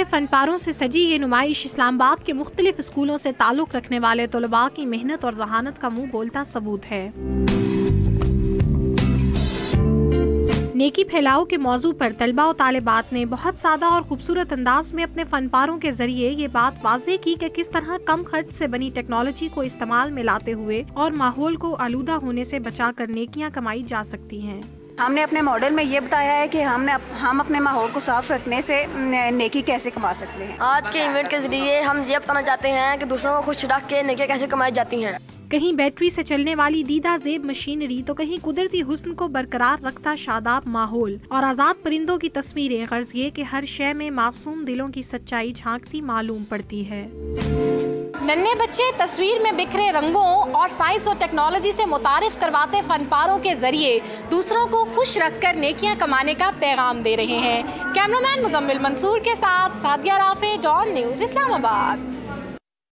Fun पारों से सजी ये नुमाइश इस्लामाबाद के मुख्तलिफ स्कूलों से ताल्लुक़ रखने वाले तलबा की मेहनत और जहानत का मुंह बोलता सबूत है। नेकी फैलाओ के मौजू पर तलबा और तालिबात ने बहुत सादा और खूबसूरत अंदाज में अपने फन पारों के जरिए ये बात वाज़ेह की कि किस तरह कम खर्च से बनी टेक्नोलॉजी को इस्तेमाल में लाते हुए और माहौल को आलूदा होने से बचा कर नेकियां कमाई जा सकती हैं। हमने अपने मॉडल में ये बताया है कि हम अपने माहौल को साफ रखने से नेकी कैसे कमा सकते हैं। आज के इवेंट के जरिए हम ये बताना चाहते हैं कि दूसरों को खुश रख के नेकियां कैसे कमाई जाती हैं। कहीं बैटरी से चलने वाली दीदा जेब मशीनरी तो कहीं कुदरती हुस्न को बरकरार रखता शादाब माहौल और आज़ाद परिंदों की तस्वीरें। गर्ज ये कि हर शय में मासूम दिलों की सच्चाई झांकती मालूम पड़ती है। नन्हे बच्चे तस्वीर में बिखरे रंगों और साइंस और टेक्नोलॉजी से मुतारिफ करवाते फनपारों के जरिए दूसरों को खुश रखकर नेकियां कमाने का पैगाम दे रहे हैं। कैमरामैन मुजम्मिल मंसूर के साथ सादिया राफे, डॉन न्यूज़, इस्लामाबाद।